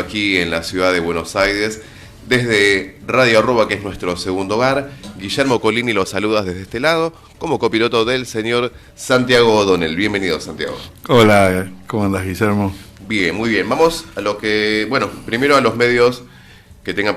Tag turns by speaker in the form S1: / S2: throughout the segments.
S1: aquí en la ciudad de Buenos Aires, desde Radio Arroba, que es nuestro segundo hogar. Guillermo Colini los saluda desde este lado, como copiloto del señor Santiago O'Donnell. Bienvenido, Santiago.
S2: Hola, ¿cómo andas, Guillermo?
S1: Bien, muy bien. Vamos a lo que, primero a los medios que tengan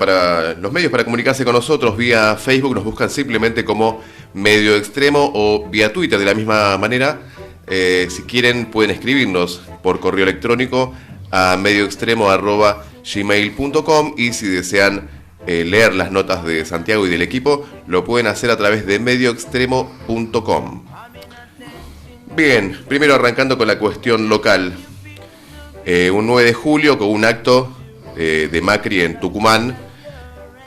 S1: los medios para comunicarse con nosotros vía Facebook. Nos buscan simplemente como Medio Extremo o vía Twitter de la misma manera. Si quieren pueden escribirnos por correo electrónico a medioextremo@gmail.com, y si desean leer las notas de Santiago y del equipo, lo pueden hacer a través de medioextremo.com. Bien, primero arrancando con la cuestión local. Un 9 de julio con un acto de Macri en Tucumán,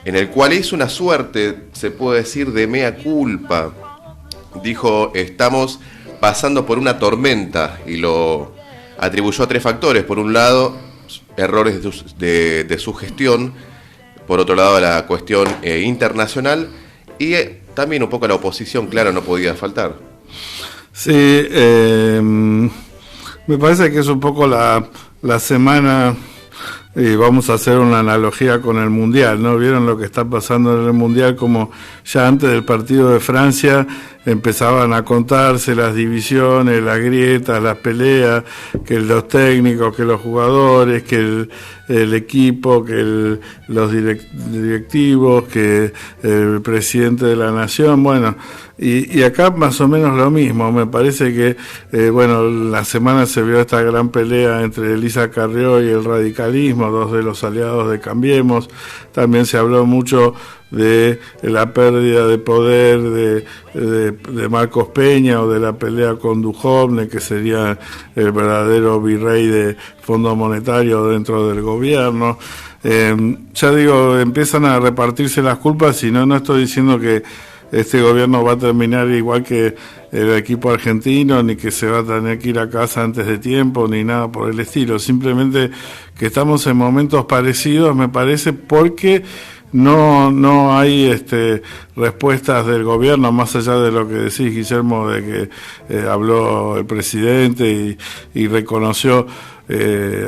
S1: en el cual hizo una suerte, se puede decir, de mea culpa. Dijo: estamos pasando por una tormenta, y lo atribuyó a tres factores. Por un lado, errores de su gestión. Por otro lado, la cuestión internacional. Y también un poco a la oposición, claro, no podía faltar.
S2: Sí, me parece que es un poco la semana, y vamos a hacer una analogía con el Mundial, ¿no? ¿Vieron lo que está pasando en el Mundial? Como ya antes del partido de Francia empezaban a contarse las divisiones, las grietas, las peleas, que los técnicos, que los jugadores, que el equipo, que los directivos, que el presidente de la nación. Bueno, y acá más o menos lo mismo. Me parece que la semana se vio esta gran pelea entre Elisa Carrió y el radicalismo, dos de los aliados de Cambiemos. También se habló mucho de la pérdida de poder de Marcos Peña, o de la pelea con Duhovne, que sería el verdadero virrey de Fondo Monetario dentro del gobierno. Ya digo, empiezan a repartirse las culpas, y no estoy diciendo que este gobierno va a terminar igual que el equipo argentino, ni que se va a tener que ir a casa antes de tiempo, ni nada por el estilo. Simplemente que estamos en momentos parecidos, me parece, porque no hay respuestas del gobierno, más allá de lo que decís, Guillermo, de que habló el presidente y reconoció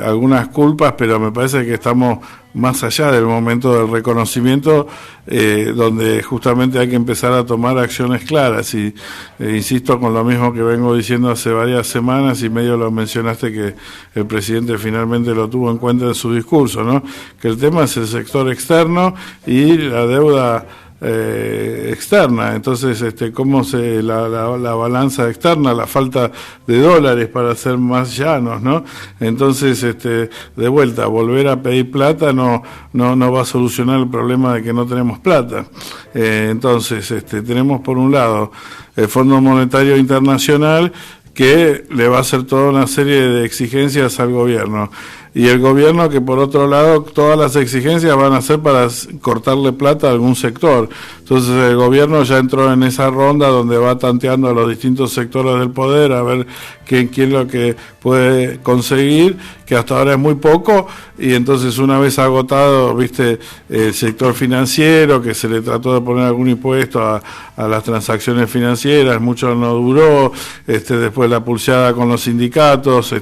S2: algunas culpas, pero me parece que estamos más allá del momento del reconocimiento, donde justamente hay que empezar a tomar acciones claras. Y insisto con lo mismo que vengo diciendo hace varias semanas, y medio lo mencionaste, que el presidente finalmente lo tuvo en cuenta en su discurso, ¿no? Que el tema es el sector externo y la deuda externa. Entonces, cómo la balanza externa, la falta de dólares, para ser más llanos, ¿no? Entonces, de vuelta, volver a pedir plata no va a solucionar el problema de que no tenemos plata. Entonces, tenemos por un lado el Fondo Monetario Internacional, que le va a hacer toda una serie de exigencias al gobierno, y el gobierno que por otro lado todas las exigencias van a ser para cortarle plata a algún sector. Entonces el gobierno ya entró en esa ronda donde va tanteando a los distintos sectores del poder a ver quién es lo que puede conseguir, que hasta ahora es muy poco. Y entonces, una vez agotado, el sector financiero, que se le trató de poner algún impuesto a las transacciones financieras, mucho no duró. Después la pulseada con los sindicatos,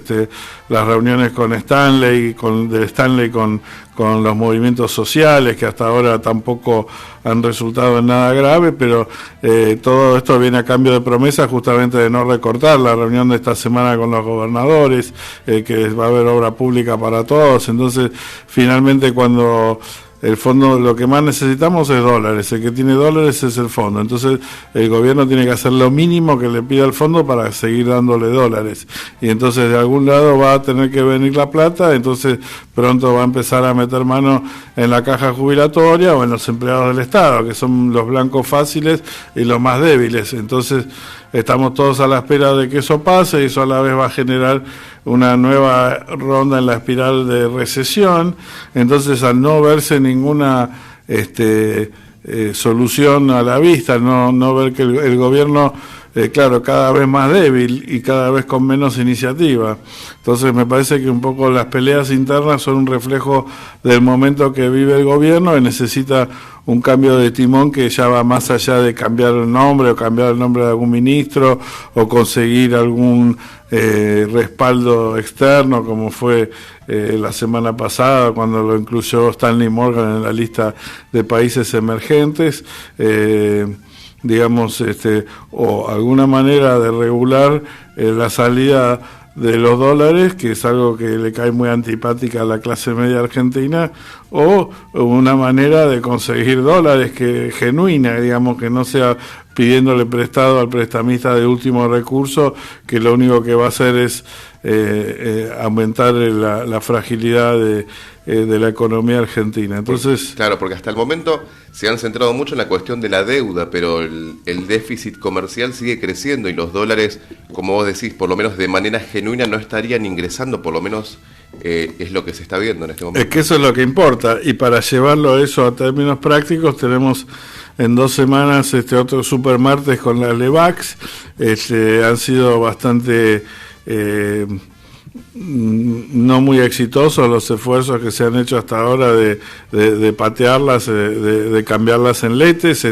S2: las reuniones con Stanley con los movimientos sociales, que hasta ahora tampoco han resultado en nada grave, pero todo esto viene a cambio de promesa justamente de no recortar. La reunión de esta semana con los gobernadores, que va a haber obra pública para todos. Entonces, finalmente, cuando el fondo, lo que más necesitamos es dólares, el que tiene dólares es el fondo. Entonces el gobierno tiene que hacer lo mínimo que le pida el fondo para seguir dándole dólares, y entonces de algún lado va a tener que venir la plata. Entonces pronto va a empezar a meter mano en la caja jubilatoria o en los empleados del Estado, que son los blancos fáciles y los más débiles. Entonces estamos todos a la espera de que eso pase, y eso a la vez va a generar una nueva ronda en la espiral de recesión. Entonces, al no verse ninguna solución a la vista, no ver que el gobierno claro, cada vez más débil y cada vez con menos iniciativa. Entonces me parece que un poco las peleas internas son un reflejo del momento que vive el gobierno y necesita un cambio de timón que ya va más allá de cambiar el nombre o cambiar el nombre de algún ministro o conseguir algún respaldo externo, como fue la semana pasada cuando lo incluyó Stanley Morgan en la lista de países emergentes, digamos, o alguna manera de regular la salida de los dólares, que es algo que le cae muy antipática a la clase media argentina, o una manera de conseguir dólares que genuina, digamos, que no sea pidiéndole prestado al prestamista de último recurso, que lo único que va a hacer es aumentar la fragilidad de la economía argentina. Entonces,
S1: claro, porque hasta el momento se han centrado mucho en la cuestión de la deuda, pero el déficit comercial sigue creciendo y los dólares, como vos decís, por lo menos de manera genuina no estarían ingresando, por lo menos es lo que se está viendo en este momento.
S2: Es que eso es lo que importa, y para llevarlo eso a términos prácticos tenemos en 2 semanas otro supermartes con la Levax. Han sido bastante no muy exitosos los esfuerzos que se han hecho hasta ahora de patearlas, de cambiarlas en letes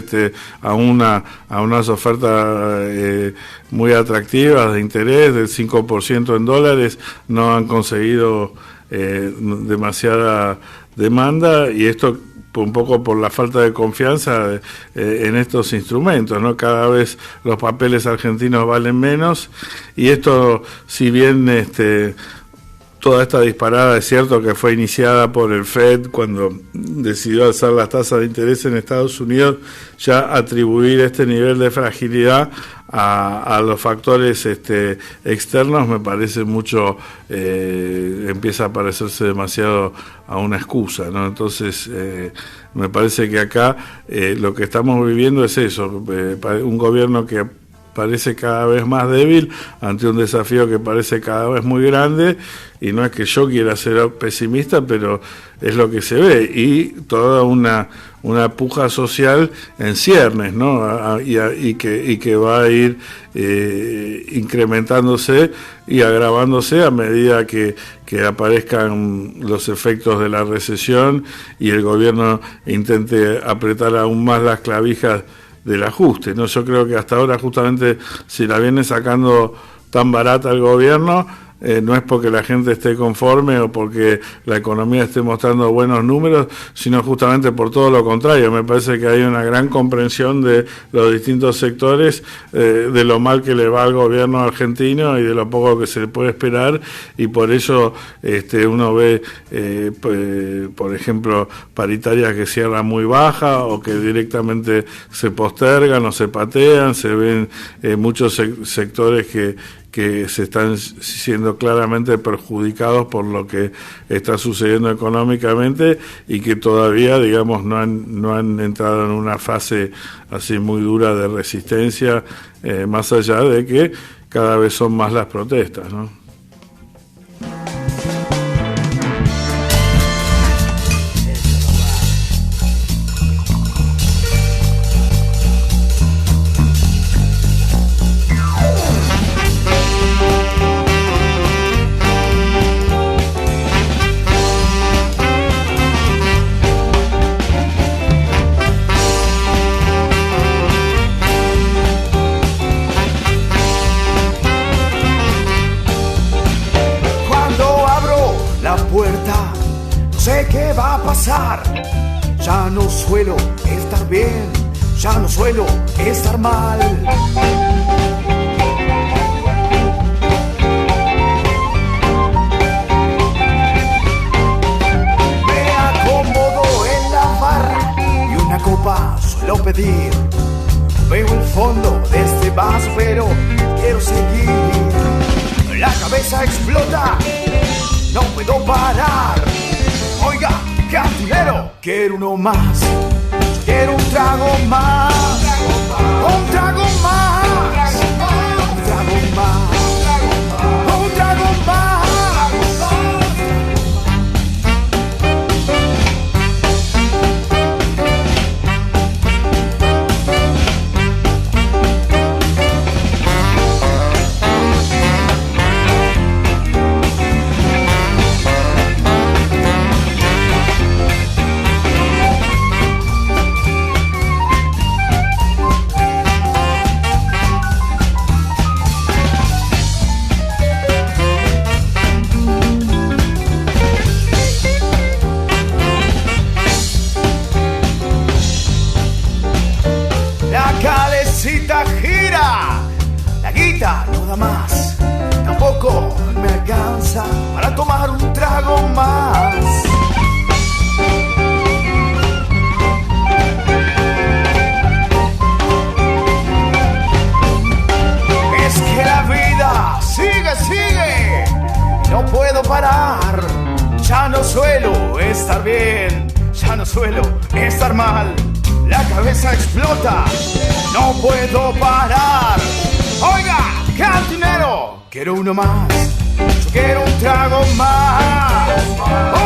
S2: a unas ofertas muy atractivas de interés del 5% en dólares. No han conseguido demasiada demanda, y esto un poco por la falta de confianza en estos instrumentos, ¿no? Cada vez los papeles argentinos valen menos, y esto, si bien toda esta disparada es cierto que fue iniciada por el Fed cuando decidió alzar las tasas de interés en Estados Unidos, ya atribuir este nivel de fragilidad a los factores externos me parece mucho, empieza a parecerse demasiado a una excusa, ¿no? Entonces me parece que acá lo que estamos viviendo es eso, un gobierno que parece cada vez más débil ante un desafío que parece cada vez muy grande, y no es que yo quiera ser pesimista, pero es lo que se ve, y toda una puja social en ciernes, ¿no? Y que va a ir incrementándose y agravándose a medida que aparezcan los efectos de la recesión y el gobierno intente apretar aún más las clavijas del ajuste, ¿no? Yo creo que hasta ahora, justamente, si la viene sacando tan barata el gobierno, no es porque la gente esté conforme o porque la economía esté mostrando buenos números, sino justamente por todo lo contrario. Me parece que hay una gran comprensión de los distintos sectores de lo mal que le va al gobierno argentino y de lo poco que se puede esperar, y por eso uno ve, por ejemplo, paritarias que cierran muy bajas o que directamente se postergan o se patean. Se ven muchos sectores que se están siendo claramente perjudicados por lo que está sucediendo económicamente, y que todavía, digamos, no han entrado en una fase así muy dura de resistencia, más allá de que cada vez son más las protestas, ¿no?
S3: Ya no suelo estar bien, ya no suelo estar mal. Me acomodo en la barra y una copa suelo pedir. Veo el fondo de este vaso, pero quiero seguir. La cabeza explota, no puedo parar. Oiga, cantinero, quiero uno más, quiero un trago más, un trago más, un trago más, un trago más. cabeza para tomar un trago más. Es que la vida sigue, no puedo parar. Ya no suelo estar bien, ya no suelo estar mal. La cabeza explota, no puedo parar. Oiga, cantinero, quiero uno más. Yo quiero un trago más.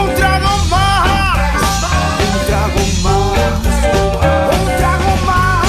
S3: Un trago más. Un trago más. Un trago más.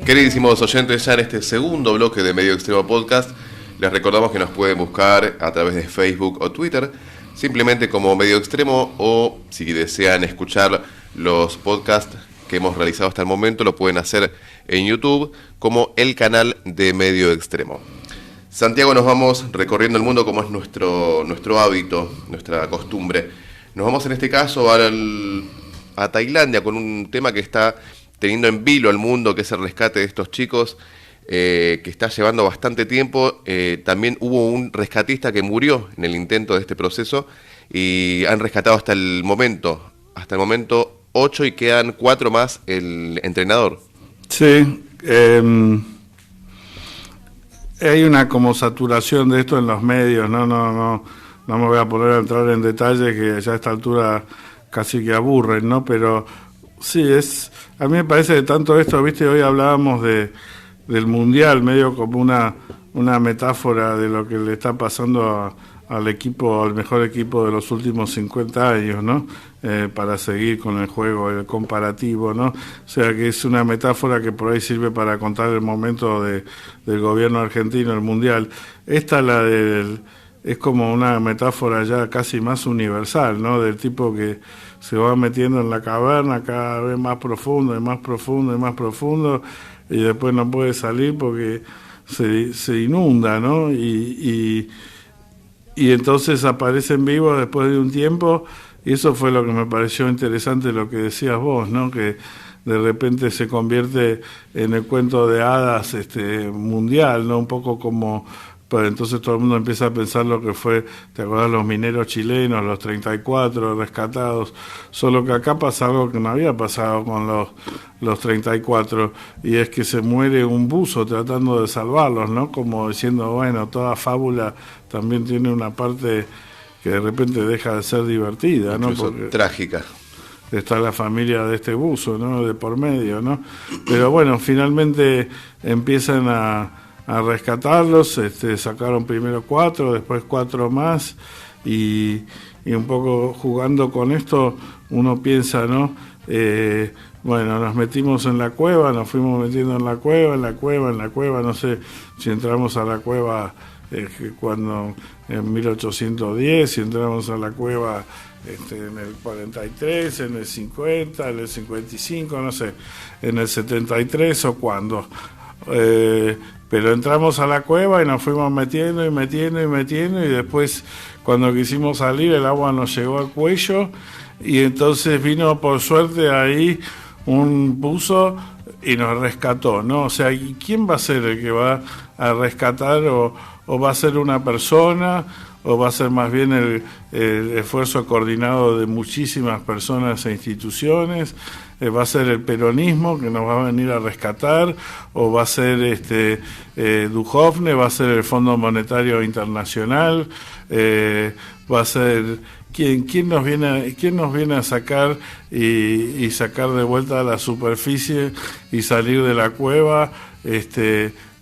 S1: Queridísimos oyentes, ya en este segundo bloque de Medio Extremo Podcast, les recordamos que nos pueden buscar a través de Facebook o Twitter, simplemente como Medio Extremo, o si desean escuchar los podcasts que hemos realizado hasta el momento, lo pueden hacer en YouTube como el canal de Medio Extremo. Santiago, nos vamos recorriendo el mundo como es nuestro hábito, nuestra costumbre. Nos vamos en este caso a Tailandia con un tema que está teniendo en vilo al mundo, que es el rescate de estos chicos, que está llevando bastante tiempo. También hubo un rescatista que murió en el intento de este proceso y han rescatado hasta el momento 8 y quedan 4 más el entrenador.
S2: Sí, hay una como saturación de esto en los medios, no me voy a poner a entrar en detalles que ya a esta altura casi que aburren, ¿no? Pero sí, a mí me parece que tanto esto, viste, hoy hablábamos del Mundial, medio como una metáfora de lo que le está pasando al equipo, al mejor equipo de los últimos 50 años, ¿no? Para seguir con el juego, el comparativo, ¿no? O sea que es una metáfora que por ahí sirve para contar el momento del gobierno argentino, el Mundial. Esta, es como una metáfora ya casi más universal, ¿no? Del tipo que se va metiendo en la caverna cada vez más profundo y más profundo y más profundo, y después no puede salir porque se inunda, ¿no? Y entonces aparecen vivos después de un tiempo, y eso fue lo que me pareció interesante, lo que decías vos, ¿no? Que de repente se convierte en el cuento de hadas mundial, ¿no? Un poco como... Pero entonces todo el mundo empieza a pensar lo que fue, ¿te acuerdas? Los mineros chilenos, los 34 rescatados, solo que acá pasa algo que no había pasado con los 34, y es que se muere un buzo tratando de salvarlos, ¿no? Como diciendo, bueno, toda fábula también tiene una parte que de repente deja de ser divertida, ¿no?
S1: Porque trágica.
S2: Está la familia de este buzo, ¿no? De por medio, ¿no? Pero bueno, finalmente empiezan a rescatarlos, sacaron primero 4, después 4 más, y un poco jugando con esto uno piensa, ¿no? Bueno, nos metimos en la cueva, nos fuimos metiendo en la cueva, no sé si entramos a la cueva cuando en 1810, si entramos a la cueva en el 43, en el 50, en el 55, no sé, en el 73 o cuando. Pero entramos a la cueva y nos fuimos metiendo y después cuando quisimos salir el agua nos llegó al cuello, y entonces vino por suerte ahí un buzo y nos rescató, ¿no? O sea, ¿y quién va a ser el que va a rescatar? ¿O va a ser una persona? ¿O va a ser más bien el esfuerzo coordinado de muchísimas personas e instituciones? ¿Va a ser el peronismo que nos va a venir a rescatar? ¿O va a ser Duhovne? ¿Va a ser el Fondo Monetario Internacional? ¿Va a ser quién nos viene a sacar y sacar de vuelta a la superficie y salir de la cueva,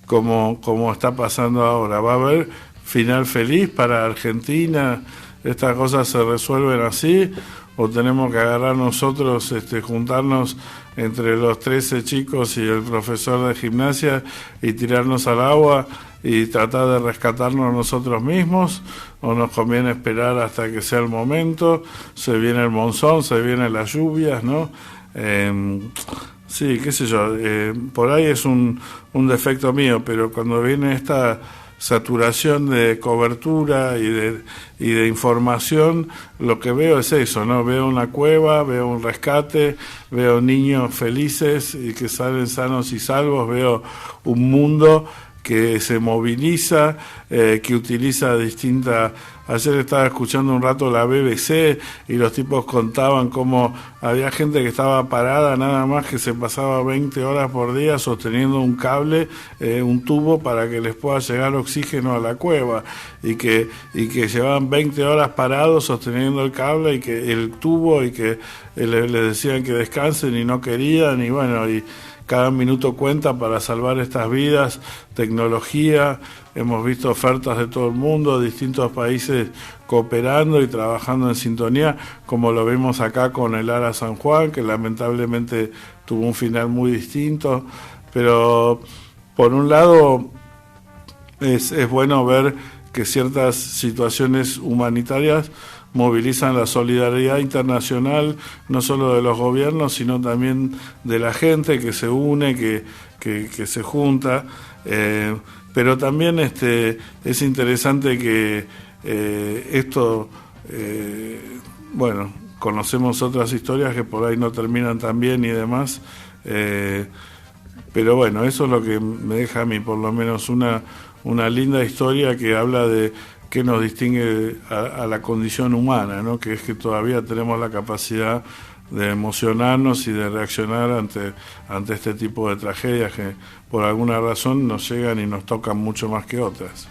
S2: como está pasando ahora? ¿Va a haber final feliz para Argentina? ¿Estas cosas se resuelven así? o tenemos que agarrar nosotros, juntarnos entre los 13 chicos y el profesor de gimnasia y tirarnos al agua y tratar de rescatarnos nosotros mismos, o nos conviene esperar hasta que sea el momento, se viene el monzón, se vienen las lluvias, ¿no? Sí, qué sé yo, por ahí es un defecto mío, pero cuando viene esta saturación de cobertura y de información, lo que veo es eso, ¿no? Veo una cueva, veo un rescate, veo niños felices y que salen sanos y salvos, veo un mundo que se moviliza, que utiliza distintas... Ayer estaba escuchando un rato la BBC y los tipos contaban cómo había gente que estaba parada nada más, que se pasaba 20 horas por día sosteniendo un cable, un tubo para que les pueda llegar oxígeno a la cueva, y que llevaban 20 horas parados sosteniendo el cable y que el tubo, y que les decían que descansen y no querían, y bueno, y cada minuto cuenta para salvar estas vidas. Tecnología, hemos visto ofertas de todo el mundo, distintos países cooperando y trabajando en sintonía, como lo vimos acá con el ARA San Juan, que lamentablemente tuvo un final muy distinto, pero por un lado es bueno ver que ciertas situaciones humanitarias movilizan la solidaridad internacional, no solo de los gobiernos, sino también de la gente que se une, que se junta, pero también es interesante que esto, bueno, conocemos otras historias que por ahí no terminan tan bien y demás, pero bueno, eso es lo que me deja a mí por lo menos una linda historia que habla de que nos distingue a la condición humana, ¿no? Que es que todavía tenemos la capacidad de emocionarnos y de reaccionar ante este tipo de tragedias que por alguna razón nos llegan y nos tocan mucho más que otras.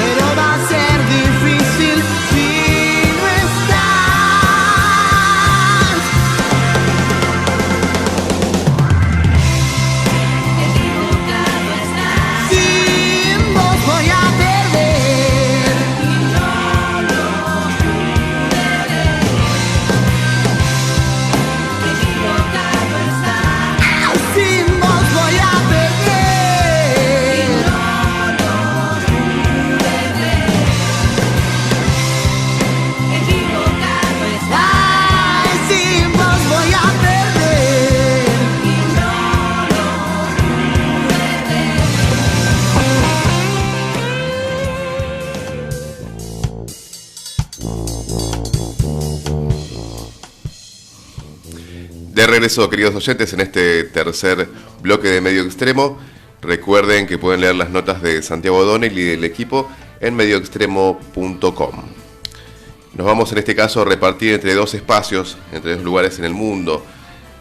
S4: Pero va a ser difícil si no estás.
S1: regreso, queridos oyentes, en este tercer bloque de Medio Extremo. Recuerden que pueden leer las notas de Santiago O'Donnell y del equipo en medioextremo.com. Nos vamos en este caso a repartir entre dos espacios, entre dos lugares en el mundo.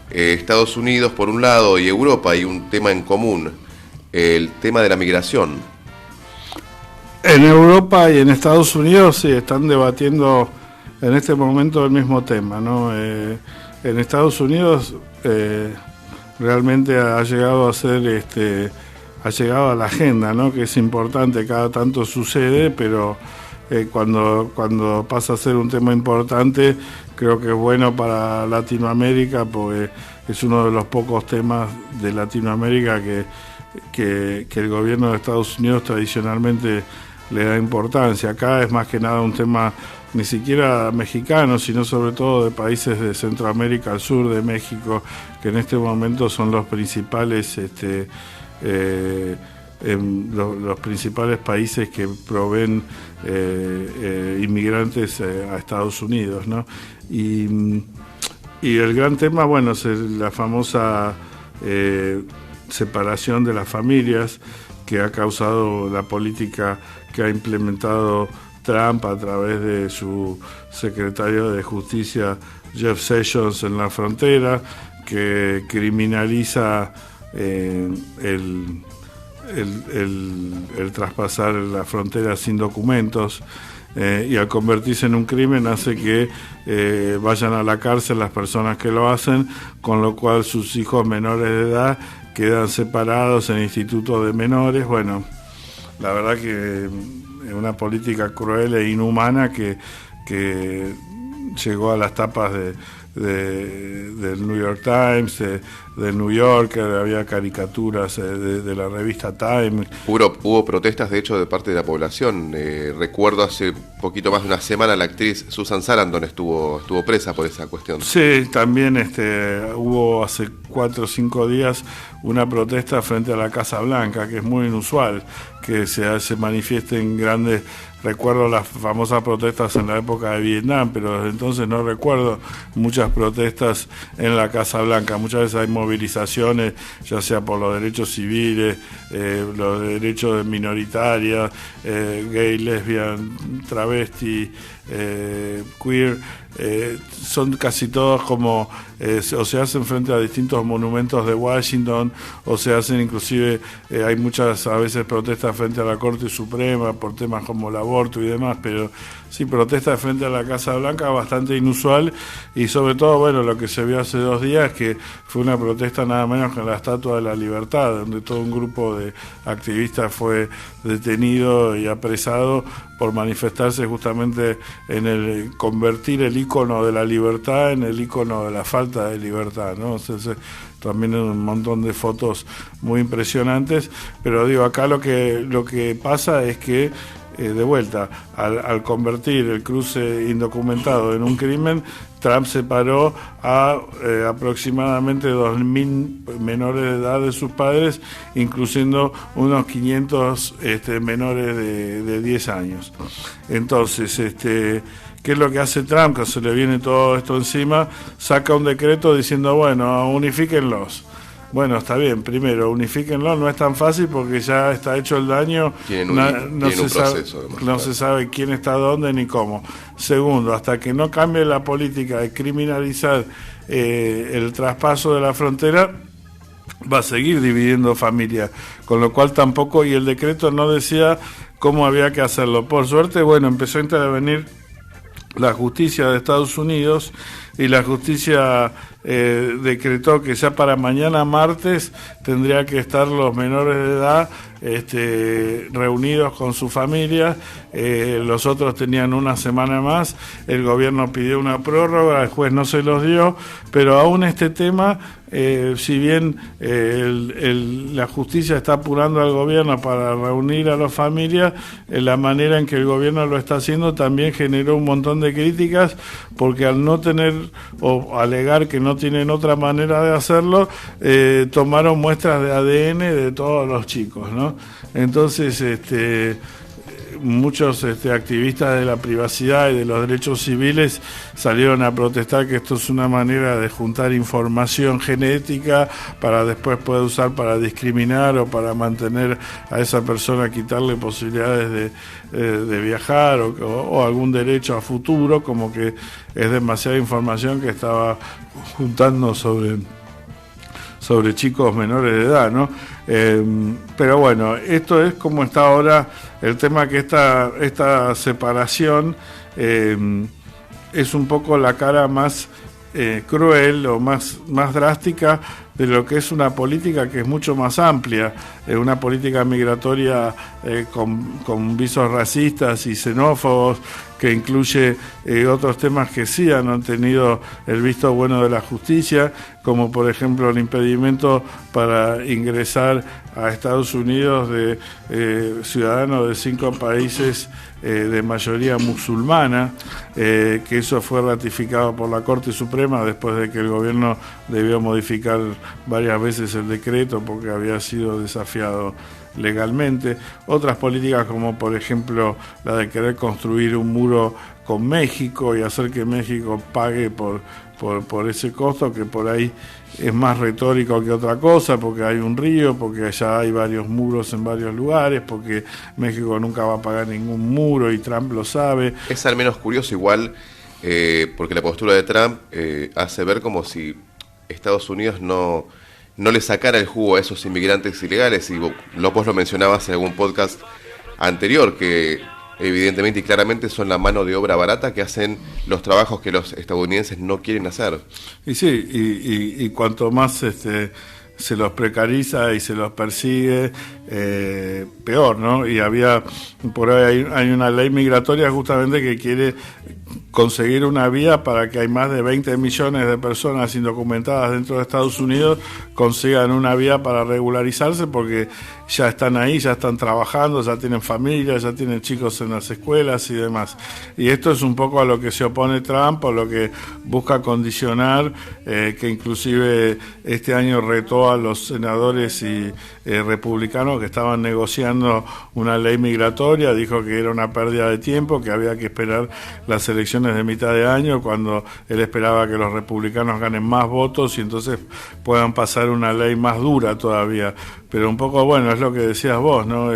S1: Estados Unidos por un lado y Europa, y un tema en común, el tema de la migración.
S2: En Europa y en Estados Unidos sí están debatiendo en este momento el mismo tema, ¿no? En Estados Unidos realmente ha llegado a ser ha llegado a la agenda, ¿no? Que es importante, cada tanto sucede, pero cuando pasa a ser un tema importante, creo que es bueno para Latinoamérica, porque es uno de los pocos temas de Latinoamérica que el gobierno de Estados Unidos tradicionalmente le da importancia. Acá es más que nada un tema ni siquiera mexicano, sino sobre todo de países de Centroamérica, al sur de México, que en este momento son los principales los principales países que proveen inmigrantes a Estados Unidos, ¿no? Y el gran tema, bueno, es la famosa separación de las familias que ha causado la política que ha implementado Trump a través de su secretario de Justicia, Jeff Sessions, en la frontera, que criminaliza el traspasar la frontera sin documentos, y al convertirse en un crimen hace que vayan a la cárcel las personas que lo hacen, con lo cual sus hijos menores de edad quedan separados en institutos de menores. Bueno, la verdad que es una política cruel e inhumana que llegó a las tapas del New York Times, del New Yorker, había caricaturas de la revista Time.
S1: Hubo protestas, de hecho, de parte de la población. Recuerdo hace poquito más de una semana la actriz Susan Sarandon estuvo presa por esa cuestión.
S2: Sí, también hubo hace 4 o 5 días una protesta frente a la Casa Blanca, que es muy inusual que se manifiesten grandes. Recuerdo las famosas protestas en la época de Vietnam, pero desde entonces no recuerdo muchas protestas en la Casa Blanca. Muchas veces hay movilizaciones, ya sea por los derechos civiles, los derechos minoritarios, gay, lesbian, travesti, queer, son casi todos como o se hacen frente a distintos monumentos de Washington, o se hacen inclusive, hay muchas a veces protestas frente a la Corte Suprema por temas como el aborto y demás, pero sí, protestas frente a la Casa Blanca bastante inusual. Y sobre todo, bueno, lo que se vio hace 2 días, que fue una protesta nada menos que en la Estatua de la Libertad, donde todo un grupo de activistas fue detenido y apresado por manifestarse justamente en el convertir el ícono de la libertad en el ícono de la falta de libertad, ¿no? Entonces, también un montón de fotos muy impresionantes, pero digo, acá lo que pasa es que de vuelta, al convertir el cruce indocumentado en un crimen, Trump separó a aproximadamente 2.000 menores de edad de sus padres, incluyendo unos 500 menores de 10 años. Entonces, ¿qué es lo que hace Trump? Que se le viene todo esto encima, saca un decreto diciendo, bueno, unifíquenlos. Bueno, está bien, primero, unifíquenlo, no es tan fácil porque ya está hecho el daño, no se sabe quién está dónde ni cómo. Segundo, hasta que no cambie la política de criminalizar el traspaso de la frontera, va a seguir dividiendo familias, con lo cual tampoco, y el decreto no decía cómo había que hacerlo. Por suerte, bueno, empezó a intervenir la justicia de Estados Unidos, y la justicia decretó que ya para mañana martes tendría que estar los menores de edad reunidos con su familia. Los otros tenían una semana más. El gobierno pidió una prórroga, el juez no se los dio, pero aún este tema, si bien la justicia está apurando al gobierno para reunir a las familias, la manera en que el gobierno lo está haciendo también generó un montón de críticas, porque al no tener o alegar que no tienen otra manera de hacerlo, tomaron muestras de ADN de todos los chicos, ¿no? Entonces, muchos activistas de la privacidad y de los derechos civiles salieron a protestar que esto es una manera de juntar información genética para después poder usar para discriminar o para mantener a esa persona, quitarle posibilidades de viajar o algún derecho a futuro, como que es demasiada información que estaba juntando sobre chicos menores de edad, ¿no? Pero bueno, esto es como está ahora el tema, que esta separación es un poco la cara más cruel o más drástica de lo que es una política que es mucho más amplia, una política migratoria con visos racistas y xenófobos, que incluye otros temas que sí han tenido el visto bueno de la justicia, como por ejemplo el impedimento para ingresar a Estados Unidos de ciudadanos de 5 países de mayoría musulmana, que eso fue ratificado por la Corte Suprema después de que el gobierno debió modificar varias veces el decreto porque había sido desafiado legalmente. Otras políticas, como por ejemplo la de querer construir un muro con México y hacer que México pague por ese costo, que por ahí es más retórico que otra cosa, porque hay un río, porque allá hay varios muros en varios lugares, porque México nunca va a pagar ningún muro y Trump lo sabe.
S1: Es al menos curioso igual, porque la postura de Trump hace ver como si Estados Unidos no le sacara el jugo a esos inmigrantes ilegales, y vos lo mencionabas en algún podcast anterior, que evidentemente y claramente son la mano de obra barata que hacen los trabajos que los estadounidenses no quieren hacer.
S2: Y sí, y cuanto más se los precariza y se los persigue, peor, ¿no? Y por ahí hay una ley migratoria justamente que quiere conseguir una vía para que hay más de 20 millones de personas indocumentadas dentro de Estados Unidos consigan una vía para regularizarse, porque ya están ahí, ya están trabajando, ya tienen familia, ya tienen chicos en las escuelas y demás. Y esto es un poco a lo que se opone Trump, o lo que busca condicionar, que inclusive este año retó a los senadores y republicanos que estaban negociando una ley migratoria. Dijo que era una pérdida de tiempo, que había que esperar las elecciones de mitad de año, cuando él esperaba que los republicanos ganen más votos y entonces puedan pasar una ley más dura todavía. Pero un poco, bueno, es lo que decías vos, ¿no?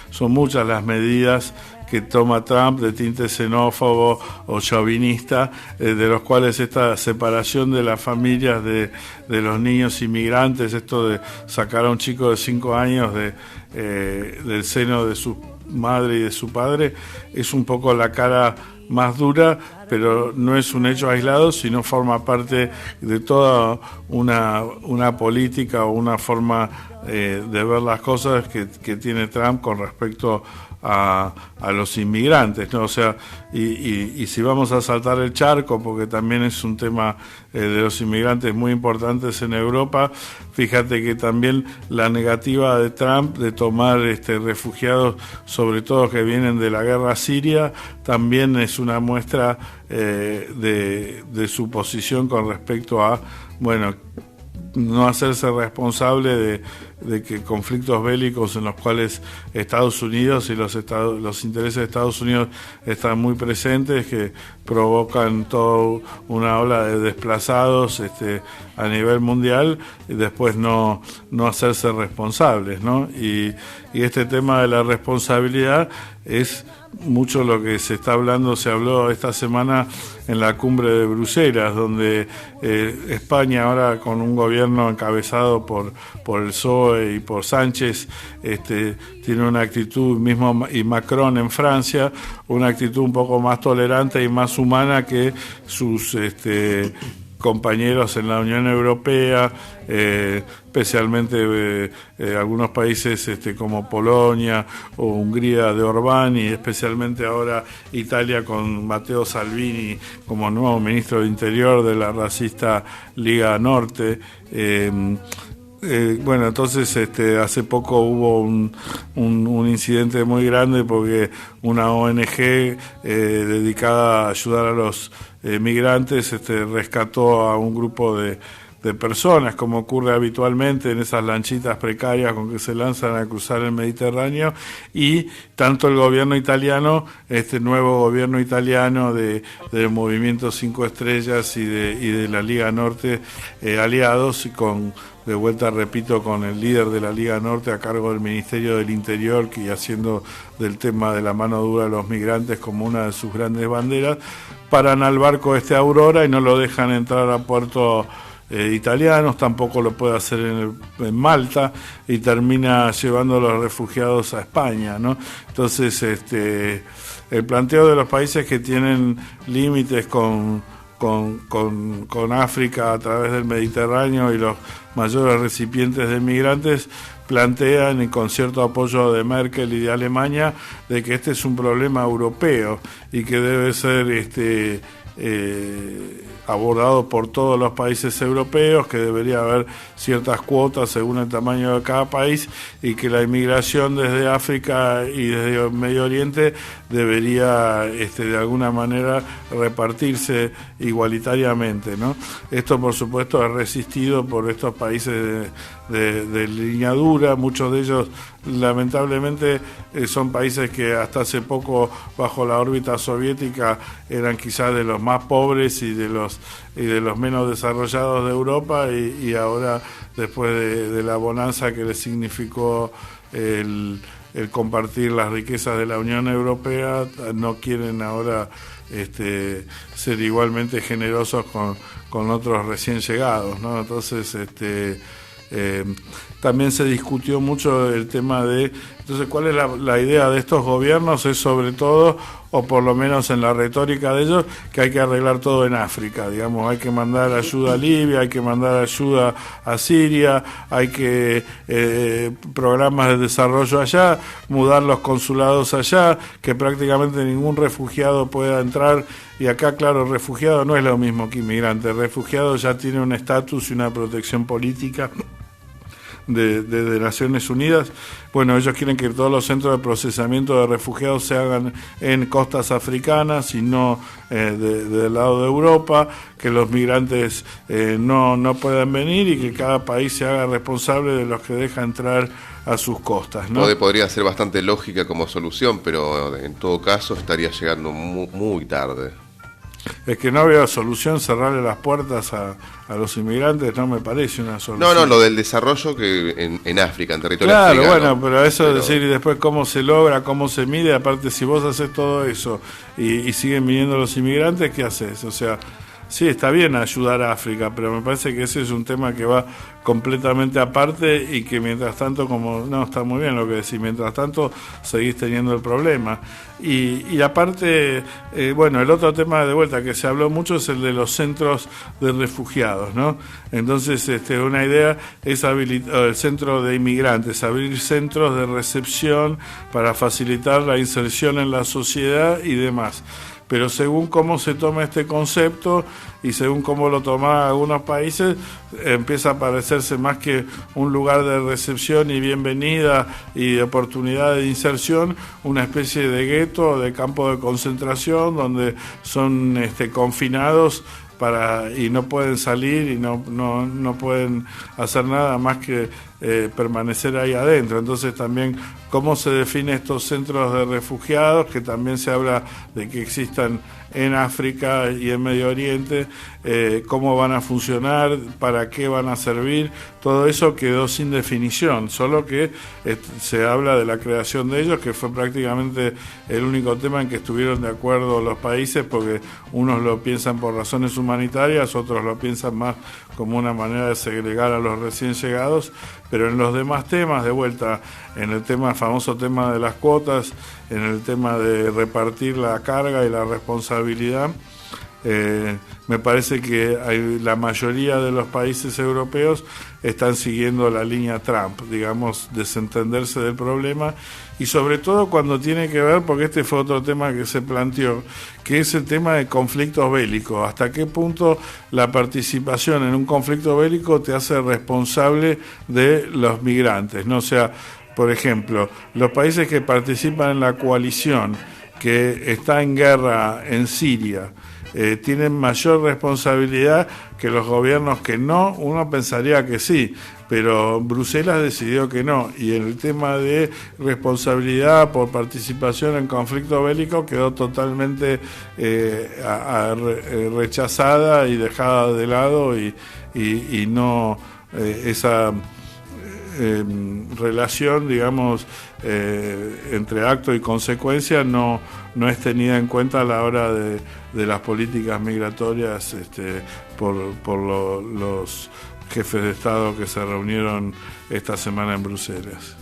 S2: Son muchas las medidas que toma Trump de tinte xenófobo o chauvinista, de los cuales esta separación de las familias de los niños inmigrantes, esto de sacar a un chico de 5 años del seno de su madre y de su padre, es un poco la cara más dura, pero no es un hecho aislado, sino forma parte de toda una política o una forma de ver las cosas que tiene Trump con respecto a los inmigrantes, ¿no? O sea, y si vamos a saltar el charco, porque también es un tema de los inmigrantes muy importantes en Europa, fíjate que también la negativa de Trump de tomar refugiados, sobre todo que vienen de la guerra siria, también es una muestra de su posición con respecto a, bueno, no hacerse responsable de que conflictos bélicos en los cuales Estados Unidos y los intereses de Estados Unidos están muy presentes, que provocan toda una ola de desplazados a nivel mundial, y después no hacerse responsables, ¿no? Y este tema de la responsabilidad es mucho lo que se habló esta semana en la cumbre de Bruselas, donde España, ahora con un gobierno encabezado por el PSOE y por Sánchez, tiene una actitud, mismo, y Macron en Francia, una actitud un poco más tolerante y más humana que sus compañeros en la Unión Europea, especialmente algunos países como Polonia o Hungría de Orbán, y especialmente ahora Italia con Matteo Salvini como nuevo ministro de Interior de la racista Liga Norte. Bueno, entonces hace poco hubo un incidente muy grande porque una ONG dedicada a ayudar a los migrantes rescató a un grupo de personas, como ocurre habitualmente en esas lanchitas precarias con que se lanzan a cruzar el Mediterráneo, y tanto el gobierno italiano, este nuevo gobierno italiano del Movimiento 5 Estrellas y de la Liga Norte, aliados, y de vuelta repito, con el líder de la Liga Norte a cargo del Ministerio del Interior, y haciendo del tema de la mano dura de los migrantes como una de sus grandes banderas, paran al barco Aurora y no lo dejan entrar a puerto italianos, tampoco lo puede hacer en Malta, y termina llevando a los refugiados a España, ¿no? Entonces, el planteo de los países que tienen límites con África a través del Mediterráneo y los mayores recipientes de migrantes plantean, y con cierto apoyo de Merkel y de Alemania, de que este es un problema europeo y que debe ser abordado por todos los países europeos, que debería haber ciertas cuotas según el tamaño de cada país, y que la inmigración desde África y desde Medio Oriente debería de alguna manera repartirse igualitariamente, ¿no? Esto por supuesto es resistido por estos países de línea dura, muchos de ellos lamentablemente son países que hasta hace poco bajo la órbita soviética eran quizás de los más pobres y de los menos desarrollados de Europa, y ahora, después de la bonanza que les significó el compartir las riquezas de la Unión Europea, no quieren ahora ser igualmente generosos con otros recién llegados, ¿no? Entonces, también se discutió mucho el tema entonces, ¿cuál es la idea de estos gobiernos? Es sobre todo, o por lo menos en la retórica de ellos, que hay que arreglar todo en África, digamos, hay que mandar ayuda a Libia, hay que mandar ayuda a Siria, hay que programas de desarrollo allá, mudar los consulados allá, que prácticamente ningún refugiado pueda entrar. Y acá, claro, refugiado no es lo mismo que inmigrante, refugiado ya tiene un estatus y una protección política de Naciones Unidas. Bueno, ellos quieren que todos los centros de procesamiento de refugiados se hagan en costas africanas y no del lado de Europa, que los migrantes no puedan venir, y que cada país se haga responsable de los que deja entrar a sus costas, ¿no?
S1: Podría ser bastante lógica como solución, pero en todo caso estaría llegando muy tarde.
S2: Es que no había solución cerrarle las puertas a los inmigrantes, no me parece una solución.
S1: No, lo del desarrollo que en África, en territorio
S2: africano.
S1: Claro,
S2: bueno, pero eso es decir, y después cómo se logra, cómo se mide, aparte si vos haces todo eso y siguen viniendo los inmigrantes, ¿qué haces? O sea, sí, está bien ayudar a África, pero me parece que ese es un tema que va completamente aparte, y que mientras tanto, está muy bien lo que decís, mientras tanto seguís teniendo el problema. Y aparte, el otro tema de vuelta que se habló mucho es el de los centros de refugiados, ¿no? Entonces, una idea es el centro de inmigrantes, abrir centros de recepción para facilitar la inserción en la sociedad y demás. Pero según cómo se toma este concepto y según cómo lo toman algunos países, empieza a parecerse más que un lugar de recepción y bienvenida y de oportunidad de inserción, una especie de gueto, de campo de concentración, donde son confinados y no pueden salir y no pueden hacer nada más que permanecer ahí adentro. Entonces también cómo se definen estos centros de refugiados, que también se habla de que existan en África y en Medio Oriente, cómo van a funcionar, para qué van a servir, todo eso quedó sin definición, solo que se habla de la creación de ellos, que fue prácticamente el único tema en que estuvieron de acuerdo los países, porque unos lo piensan por razones humanitarias, otros lo piensan más como una manera de segregar a los recién llegados, pero en los demás temas, de vuelta, en el famoso tema de las cuotas, en el tema de repartir la carga y la responsabilidad, me parece que la mayoría de los países europeos están siguiendo la línea Trump, digamos, desentenderse del problema, y sobre todo cuando tiene que ver, porque este fue otro tema que se planteó, que es el tema de conflictos bélicos. ¿Hasta qué punto la participación en un conflicto bélico te hace responsable de los migrantes, ¿no? O sea, por ejemplo, los países que participan en la coalición que está en guerra en Siria, tienen mayor responsabilidad que los gobiernos que no. Uno pensaría que sí, pero Bruselas decidió que no, y el tema de responsabilidad por participación en conflicto bélico quedó totalmente rechazada y dejada de lado, y no esa relación, digamos, entre acto y consecuencia no es tenida en cuenta a la hora de las políticas migratorias por los jefes de Estado que se reunieron esta semana en Bruselas.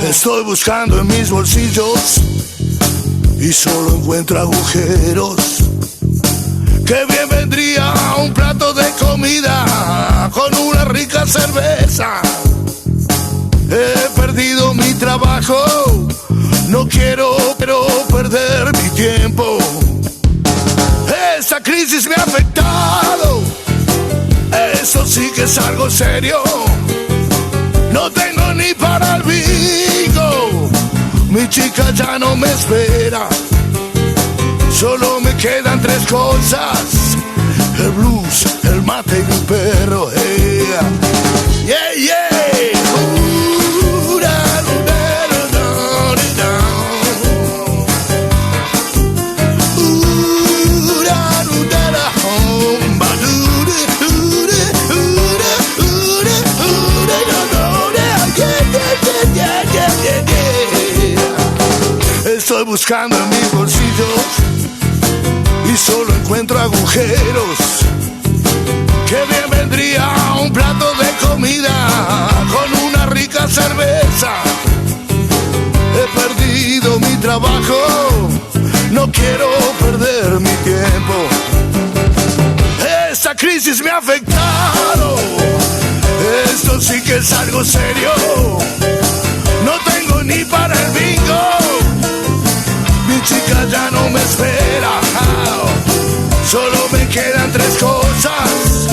S4: Estoy buscando en mis bolsillos y solo encuentro agujeros. Qué bien vendría un plato de comida con una rica cerveza. He perdido mi trabajo, no quiero perder mi tiempo. Esta crisis me ha afectado, eso sí que es algo serio. No tengo ni para el bingo, mi chica ya no me espera. Solo me quedan 3 cosas: el blues, el mate y mi perro. Yeah, yeah, yeah. Estoy buscando en mis bolsillos y solo encuentro agujeros. Qué bien vendría un plato de comida con una rica cerveza. He perdido mi trabajo, no quiero perder mi tiempo. Esta crisis me ha afectado, esto sí que es algo serio. No tengo ni para el bingo, mi chica ya no me espera. Solo me quedan 3 cosas: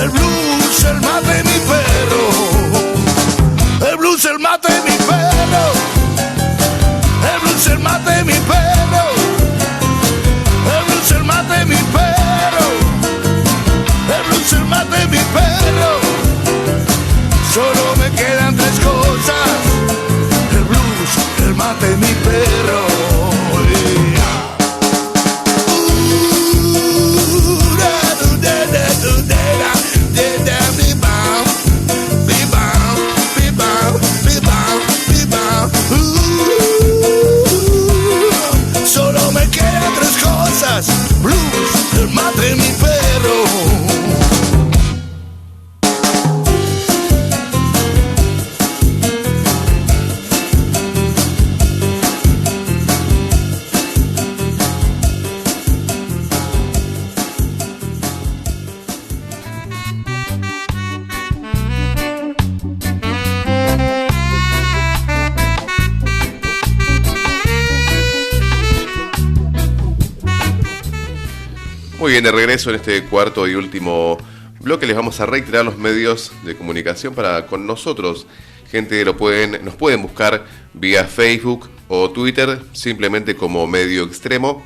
S4: el blues, el mate y mi perro. El blues, el mate y mi perro. El blues, el mate y mi perro. El blues, el mate y mi perro. El blues, el mate y mi perro. Solo me quedan 3 cosas: el blues, el mate y mi perro. Solo me quedan 3 cosas: blues, el mate y mi perro.
S1: Muy bien, de regreso en este cuarto y último bloque les vamos a reiterar los medios de comunicación para con nosotros. Gente, nos pueden buscar vía Facebook o Twitter, simplemente como Medio Extremo.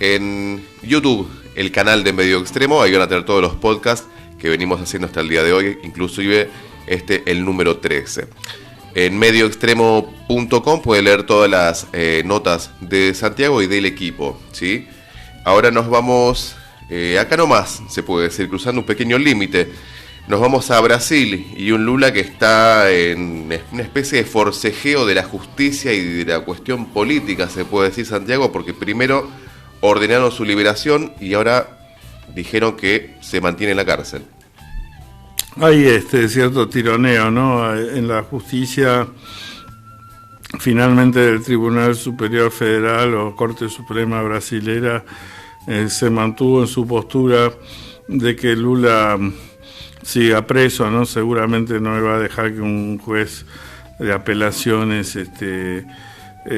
S1: En YouTube, el canal de Medio Extremo, ahí van a tener todos los podcasts que venimos haciendo hasta el día de hoy, inclusive el número 13. En medioextremo.com puede leer todas las notas de Santiago y del equipo, ¿sí? Ahora nos vamos... acá nomás, se puede decir, cruzando un pequeño límite. Nos vamos a Brasil y un Lula que está en una especie de forcejeo de la justicia y de la cuestión política, se puede decir, Santiago, porque primero ordenaron su liberación y ahora dijeron que se mantiene en la cárcel.
S2: Hay cierto tironeo, ¿no? En la justicia, finalmente el Tribunal Superior Federal o Corte Suprema Brasilera se mantuvo en su postura de que Lula siga preso, ¿no? Seguramente no va a dejar que un juez apelaciones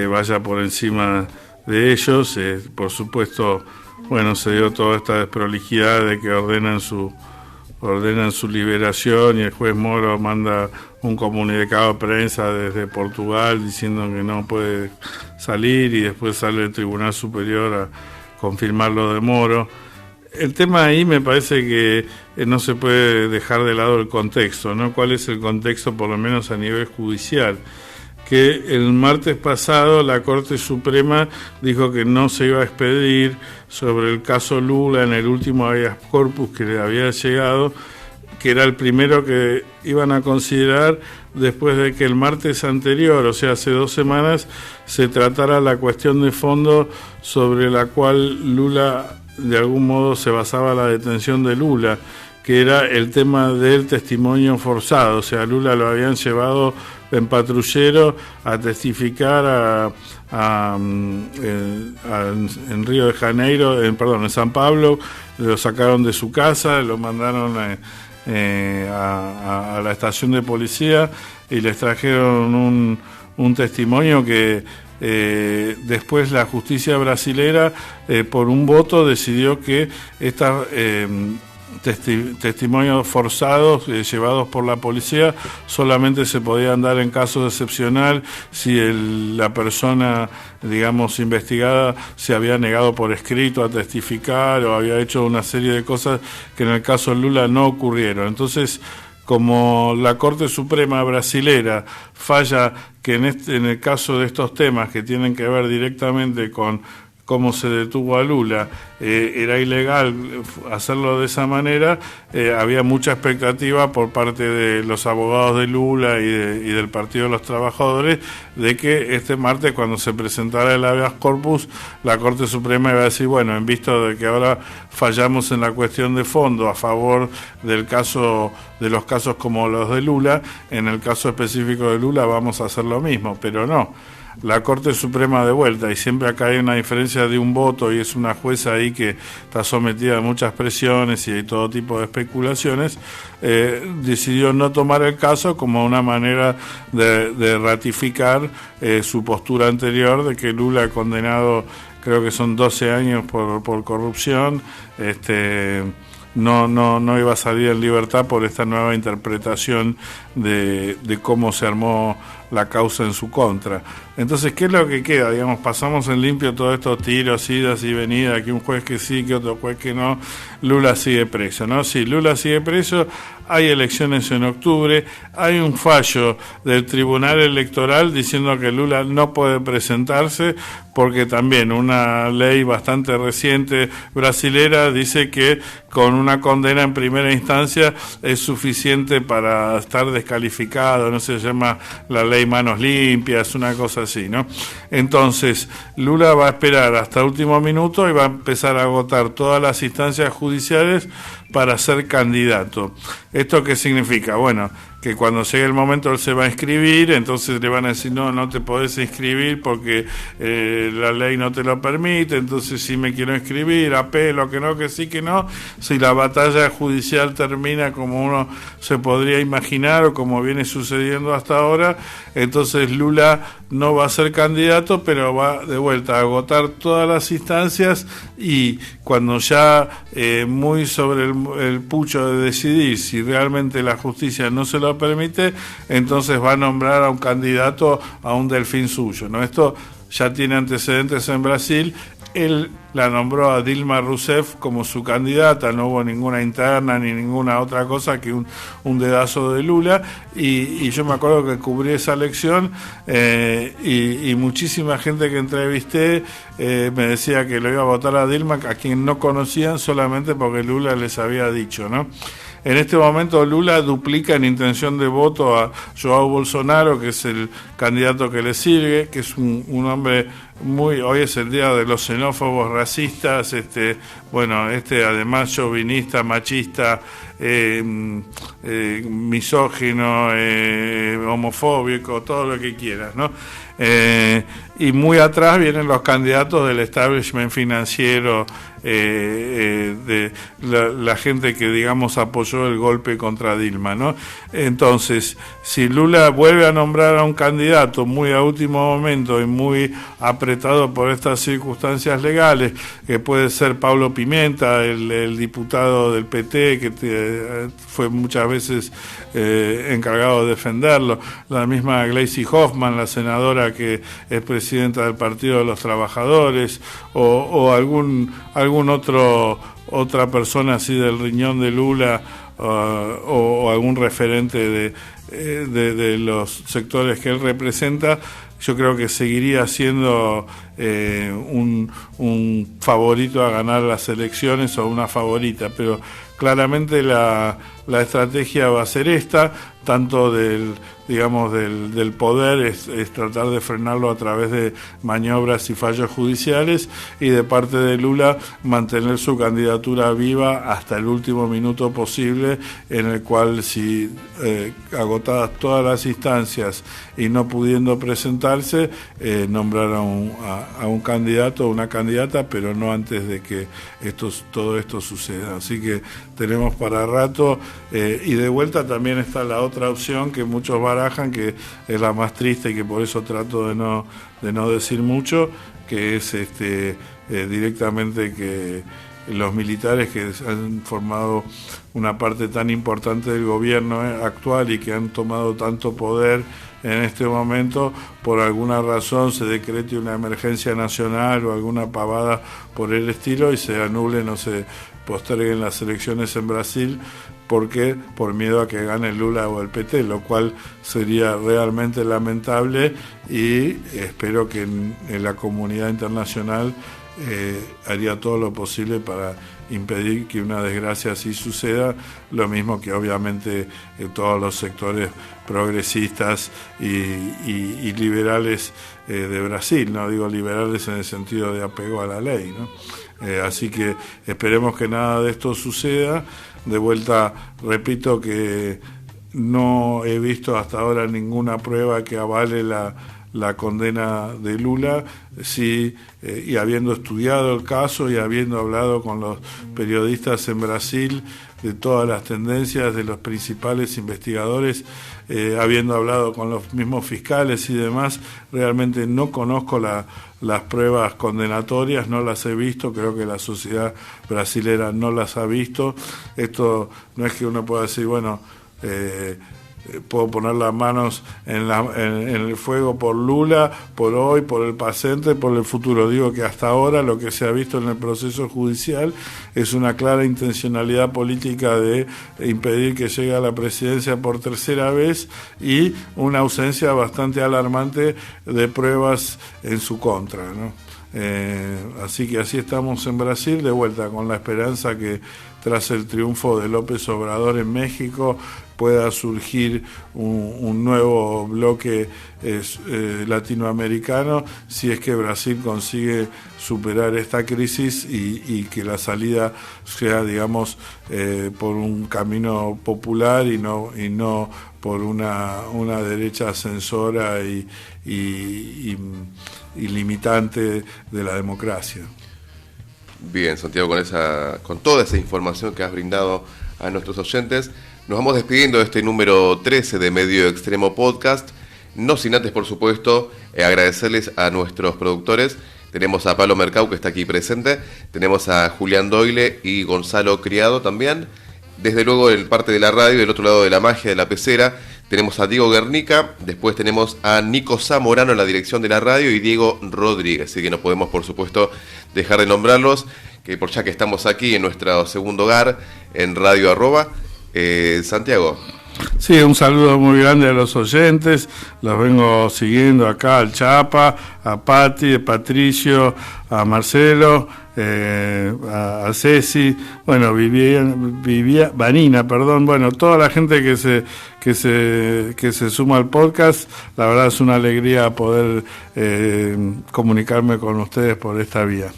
S2: vaya por encima de ellos. Por supuesto, bueno, se dio toda esta desprolijidad de que ordenan su liberación, y el juez Moro manda un comunicado de prensa desde Portugal diciendo que no puede salir, y después sale el Tribunal Superior a confirmar lo de Moro. El tema ahí me parece que no se puede dejar de lado el contexto, ¿no? ¿Cuál es el contexto, por lo menos a nivel judicial? Que el martes pasado la Corte Suprema dijo que no se iba a expedir sobre el caso Lula en el último habeas corpus que le había llegado, que era el primero que iban a considerar después de que el martes anterior, o sea, hace 2 semanas, se tratara la cuestión de fondo sobre la cual Lula, de algún modo, se basaba la detención de Lula, que era el tema del testimonio forzado. O sea, Lula lo habían llevado en patrullero a testificar en Río de Janeiro, en San Pablo. Lo sacaron de su casa, lo mandaron a la estación de policía y les trajeron un testimonio que después la justicia brasilera, por un voto, decidió que esta testimonios forzados llevados por la policía solamente se podían dar en casos excepcional si la persona, digamos, investigada se había negado por escrito a testificar o había hecho una serie de cosas que en el caso de Lula no ocurrieron. Entonces, como la Corte Suprema brasilera falla que en el caso de estos temas que tienen que ver directamente con cómo se detuvo a Lula, era ilegal hacerlo de esa manera, había mucha expectativa por parte de los abogados de Lula y del Partido de los Trabajadores de que este martes, cuando se presentara el habeas corpus, la Corte Suprema iba a decir, bueno, en visto de que ahora fallamos en la cuestión de fondo a favor del caso, de los casos como los de Lula, en el caso específico de Lula vamos a hacer lo mismo, pero no. La Corte Suprema de vuelta, y siempre acá hay una diferencia de un voto y es una jueza ahí que está sometida a muchas presiones y hay todo tipo de especulaciones, decidió no tomar el caso como una manera de ratificar su postura anterior de que Lula, condenado, creo que son 12 años por corrupción, no iba a salir en libertad por esta nueva interpretación de cómo se armó la causa en su contra. Entonces, ¿qué es lo que queda? Digamos, pasamos en limpio todos estos tiros, idas y venidas, que un juez que sí, que otro juez que no. Lula sigue preso, ¿no? Sí, Lula sigue preso, hay elecciones en octubre, hay un fallo del Tribunal Electoral diciendo que Lula no puede presentarse porque también una ley bastante reciente brasilera dice que con una condena en primera instancia es suficiente para estar descalificado, no se llama la ley manos limpias, una cosa así, ¿no? Entonces, Lula va a esperar hasta último minuto y va a empezar a agotar todas las instancias judiciales para ser candidato. ¿Esto qué significa? Bueno, que cuando llegue el momento él se va a inscribir, entonces le van a decir, no te podés inscribir porque la ley no te lo permite, entonces si me quiero inscribir, apelo, que sí, que no. Si la batalla judicial termina como uno se podría imaginar o como viene sucediendo hasta ahora, entonces Lula no va a ser candidato, pero va de vuelta a agotar todas las instancias y cuando ya muy sobre el pucho de decidir si realmente la justicia no se lo permite, entonces va a nombrar a un candidato a un delfín suyo, ¿no? Esto ya tiene antecedentes en Brasil. Él la nombró a Dilma Rousseff como su candidata, no hubo ninguna interna ni ninguna otra cosa que un dedazo de Lula, y yo me acuerdo que cubrí esa elección y muchísima gente que entrevisté me decía que lo iba a votar a Dilma, a quien no conocían solamente porque Lula les había dicho, ¿no? En este momento Lula duplica en intención de voto a João Bolsonaro, que es el candidato que le sigue, que es un hombre hoy es el día de los xenófobos racistas, además chauvinista, machista, misógino, homofóbico, todo lo que quieras, ¿no? Y muy atrás vienen los candidatos del establishment financiero, de la gente que, digamos, apoyó el golpe contra Dilma, ¿no? Entonces, si Lula vuelve a nombrar a un candidato muy a último momento y muy apretado por estas circunstancias legales, que puede ser Pablo Pimenta, el diputado del PT, que fue muchas veces encargado de defenderlo, la misma Gleisi Hoffmann, la senadora que es presidenta del Partido de los Trabajadores, o otra persona así del riñón de Lula, o algún referente de los sectores que él representa, yo creo que seguiría siendo un favorito a ganar las elecciones, o una favorita, pero claramente la estrategia va a ser esta, tanto del poder, es tratar de frenarlo a través de maniobras y fallos judiciales, y de parte de Lula mantener su candidatura viva hasta el último minuto posible, en el cual, si agotadas todas las instancias y no pudiendo presentarse, nombrar a un candidato o una candidata, pero no antes de que todo esto suceda. Así que tenemos para rato, y de vuelta también está la otra opción que muchos barajan, que es la más triste y que por eso trato de no decir mucho, que es directamente que los militares, que han formado una parte tan importante del gobierno actual y que han tomado tanto poder en este momento, por alguna razón se decrete una emergencia nacional o alguna pavada por el estilo, y se anulen o se posterguen las elecciones en Brasil, porque por miedo a que gane Lula o el PT, lo cual sería realmente lamentable, y espero que en la comunidad internacional haría todo lo posible para impedir que una desgracia así suceda, lo mismo que obviamente todos los sectores progresistas y liberales de Brasil, no digo liberales en el sentido de apego a la ley, ¿no? Así que esperemos que nada de esto suceda. De vuelta, repito que no he visto hasta ahora ninguna prueba que avale la condena de Lula. Sí, y habiendo estudiado el caso y habiendo hablado con los periodistas en Brasil de todas las tendencias de los principales investigadores, habiendo hablado con los mismos fiscales y demás, realmente no conozco las pruebas condenatorias, no las he visto, creo que la sociedad brasilera no las ha visto. Esto no es que uno pueda decir, bueno, puedo poner las manos en el fuego por Lula, por hoy, por el presente, por el futuro. Digo que hasta ahora lo que se ha visto en el proceso judicial es una clara intencionalidad política de impedir que llegue a la presidencia por tercera vez, y una ausencia bastante alarmante de pruebas en su contra, ¿no? Así que así estamos en Brasil, de vuelta con la esperanza que tras el triunfo de López Obrador en México pueda surgir un nuevo bloque latinoamericano, si es que Brasil consigue superar esta crisis y que la salida sea, digamos, por un camino popular y no por una derecha censora y limitante de la democracia.
S1: Bien, Santiago, con toda esa información que has brindado a nuestros oyentes, nos vamos despidiendo de este número 13 de Medio Extremo Podcast, no sin antes, por supuesto, agradecerles a nuestros productores. Tenemos a Pablo Mercado, que está aquí presente, tenemos a Julián Doyle y Gonzalo Criado también. Desde luego, en parte de la radio, del otro lado de la magia de la pecera, tenemos a Diego Guernica, después tenemos a Nico Zamorano en la dirección de la radio y Diego Rodríguez, así que no podemos, por supuesto, dejar de nombrarlos, que ya que estamos aquí en nuestro segundo hogar, en Radio Arroba. Santiago.
S2: Sí, un saludo muy grande a los oyentes, los vengo siguiendo acá, al Chapa, a Pati, a Patricio, a Marcelo, a Ceci, bueno, Vanina, perdón, bueno, toda la gente que se suma al podcast. La verdad es una alegría poder comunicarme con ustedes por esta vía.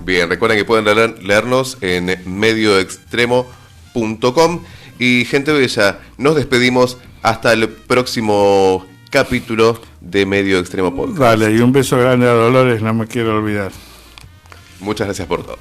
S1: Bien, recuerden que pueden leernos en medioextremo.com. mediextremo.com. Y gente bella, nos despedimos hasta el próximo capítulo de Medio Extremo Podcast.
S2: Dale, y un beso grande a Dolores, no me quiero olvidar.
S1: Muchas gracias por todo.